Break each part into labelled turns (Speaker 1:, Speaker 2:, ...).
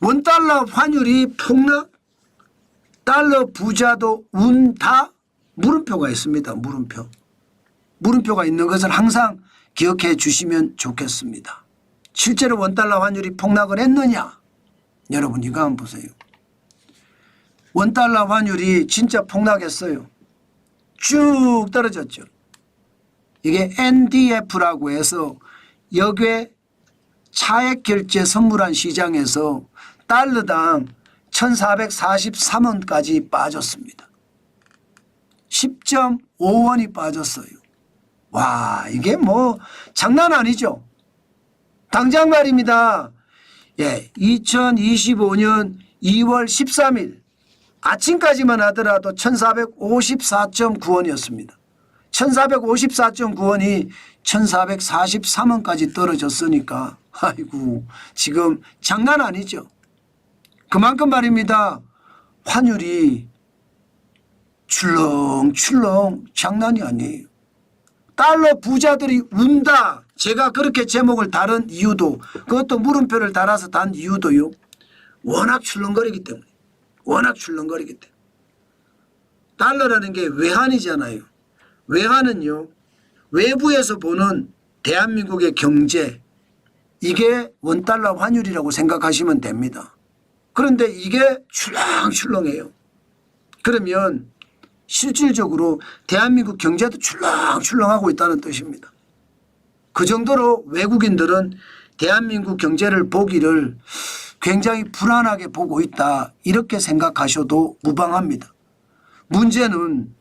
Speaker 1: 원달러 환율이 폭락, 달러 부자도 운다, 물음표가 있습니다. 물음표. 물음표가 있는 것을 항상 기억해 주시면 좋겠습니다. 실제로 원달러 환율이 폭락을 했느냐? 여러분 이거 한번 보세요. 원달러 환율이 진짜 폭락했어요. 쭉 떨어졌죠. 이게 NDF라고 해서 역외 차액 결제 선물한 시장에서 달러당 1443원까지 빠졌습니다. 10.5원이 빠졌어요. 와, 이게 뭐 장난 아니죠. 당장 말입니다. 예, 2025년 2월 13일 아침까지만 하더라도 1454.9원이었습니다. 1454.9원이 1443원까지 떨어졌으니까 아이고 지금 장난 아니죠. 그만큼 말입니다. 환율이 출렁출렁 장난이 아니에요. 달러 부자들이 운다. 제가 그렇게 제목을 다른 이유도 그것도 물음표를 달아서 단 이유도요. 워낙 출렁거리기 때문에. 워낙 출렁거리기 때문에. 달러라는 게 외환이잖아요. 외환은요. 외부에서 보는 대한민국의 경제 이게 원달러 환율이라고 생각하시면 됩니다. 그런데 이게 출렁출렁해요. 그러면 실질적으로 대한민국 경제도 출렁출렁하고 있다는 뜻입니다. 그 정도로 외국인들은 대한민국 경제를 보기를 굉장히 불안하게 보고 있다 이렇게 생각하셔도 무방합니다. 문제는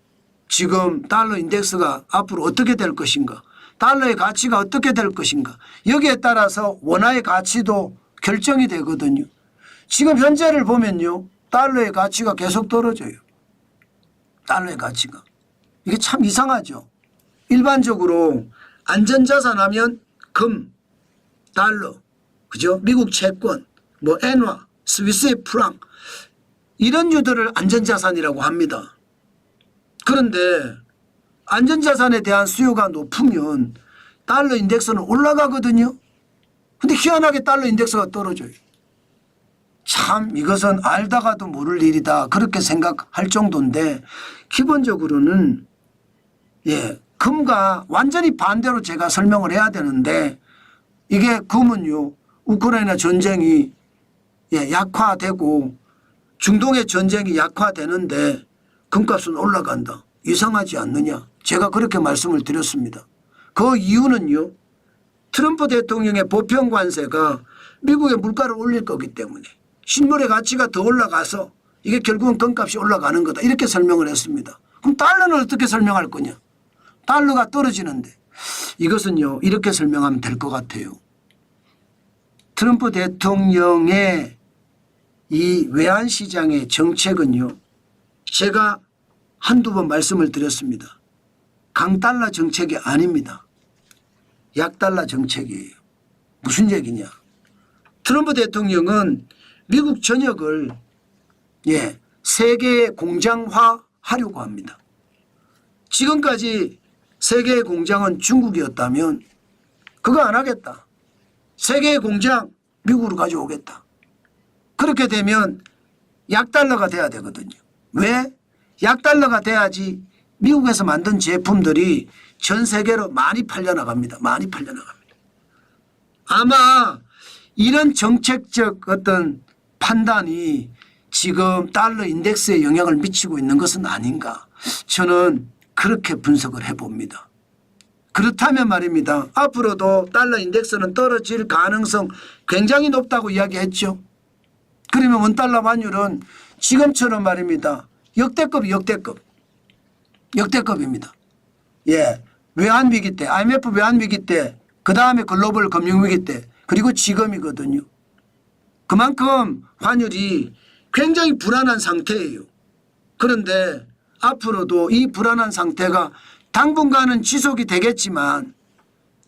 Speaker 1: 지금 달러 인덱스가 앞으로 어떻게 될 것인가, 달러의 가치가 어떻게 될 것인가, 여기에 따라서 원화의 가치도 결정이 되거든요. 지금 현재를 보면요. 달러의 가치가 계속 떨어져요. 달러의 가치가. 이게 참 이상하죠. 일반적으로 안전자산 하면 금, 달러, 그죠? 미국 채권, 뭐 엔화, 스위스의 프랑 이런 류들을 안전자산이라고 합니다. 그런데 안전자산에 대한 수요가 높으면 달러 인덱스는 올라가거든요. 근데 희한하게 달러 인덱스가 떨어져요. 참 이것은 알다가도 모를 일이다 그렇게 생각할 정도인데 기본적으로는 금과 완전히 반대로 제가 설명을 해야 되는데 이게 금은요 우크라이나 전쟁이 약화되고 중동의 전쟁이 약화되는데 금값은 올라간다. 이상하지 않느냐. 제가 그렇게 말씀을 드렸습니다. 그 이유는요. 트럼프 대통령의 보편 관세가 미국의 물가를 올릴 거기 때문에 실물의 가치가 더 올라가서 이게 결국은 금값이 올라가는 거다. 이렇게 설명을 했습니다. 그럼 달러는 어떻게 설명할 거냐. 달러가 떨어지는데 이것은요. 이렇게 설명하면 될 것 같아요. 트럼프 대통령의 이 외환시장의 정책은요. 제가 한두 번 말씀을 드렸습니다. 강달러 정책이 아닙니다. 약달러 정책이에요. 무슨 얘기냐. 트럼프 대통령은 미국 전역을 세계의 공장화 하려고 합니다. 지금까지 세계의 공장은 중국이었다면 그거 안 하겠다. 세계의 공장 미국으로 가져오겠다. 그렇게 되면 약달러가 돼야 되거든요. 왜? 약달러가 돼야지 미국에서 만든 제품들이 전 세계로 많이 팔려나갑니다. 많이 팔려나갑니다. 아마 이런 정책적 어떤 판단이 지금 달러 인덱스에 영향을 미치고 있는 것은 아닌가. 저는 그렇게 분석을 해봅니다. 그렇다면 말입니다. 앞으로도 달러 인덱스는 떨어질 가능성 굉장히 높다고 이야기했죠. 그러면 원달러 환율은 지금처럼 말입니다. 역대급입니다. 외환위기 때, IMF 외환위기 때, 그 다음에 글로벌 금융위기 때, 그리고 지금이거든요. 그만큼 환율이 굉장히 불안한 상태예요. 그런데 앞으로도 이 불안한 상태가 당분간은 지속이 되겠지만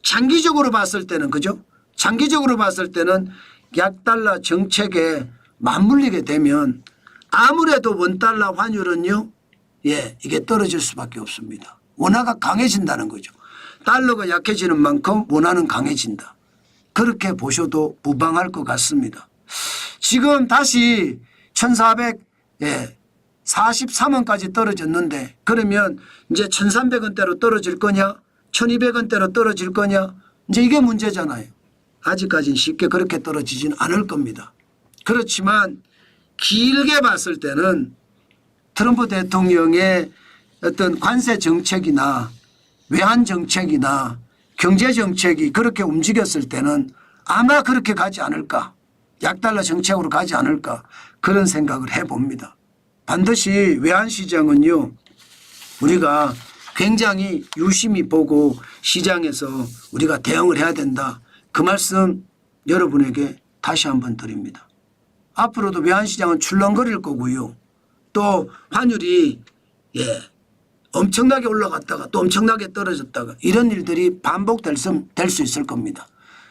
Speaker 1: 장기적으로 봤을 때는 그죠? 장기적으로 봤을 때는 약달러 정책에 맞물리게 되면 아무래도 원달러 환율은요. 이게 떨어질 수밖에 없습니다. 원화가 강해진다는 거죠. 달러가 약해지는 만큼 원화는 강해진다. 그렇게 보셔도 무방할 것 같습니다. 지금 다시 1443원까지 떨어졌는데 그러면 이제 1300원대로 떨어질 거냐 1200원대로 떨어질 거냐 이제 이게 문제잖아요. 아직까지는 쉽게 그렇게 떨어지지는 않을 겁니다. 그렇지만 길게 봤을 때는 트럼프 대통령의 어떤 관세 정책이나 외환 정책이나 경제 정책이 그렇게 움직였을 때는 아마 그렇게 가지 않을까. 약달러 정책으로 가지 않을까. 그런 생각을 해봅니다. 반드시 외환시장은요. 우리가 굉장히 유심히 보고 시장에서 우리가 대응을 해야 된다. 그 말씀 여러분에게 다시 한번 드립니다. 앞으로도 외환시장은 출렁거릴 거고요. 또 환율이 엄청나게 올라갔다가 또 엄청나게 떨어졌다가 이런 일들이 반복될 수 있을 겁니다.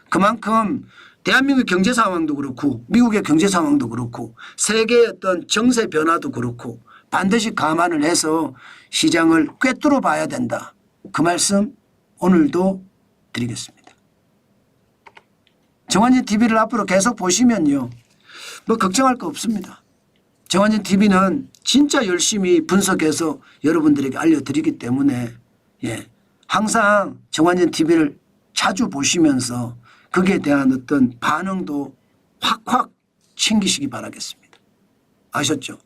Speaker 1: 그만큼 대한민국의 경제 상황도 그렇고 미국의 경제 상황도 그렇고 세계의 어떤 정세 변화도 그렇고 반드시 감안을 해서 시장을 꿰뚫어 봐야 된다. 그 말씀 오늘도 드리겠습니다. 정환진 TV를 앞으로 계속 보시면요. 뭐 걱정할 거 없습니다. 정환진 TV는 진짜 열심히 분석해서 여러분들에게 알려드리기 때문에 항상 정환진 TV를 자주 보시면서 거기에 대한 어떤 반응도 확확 챙기시기 바라겠습니다. 아셨죠?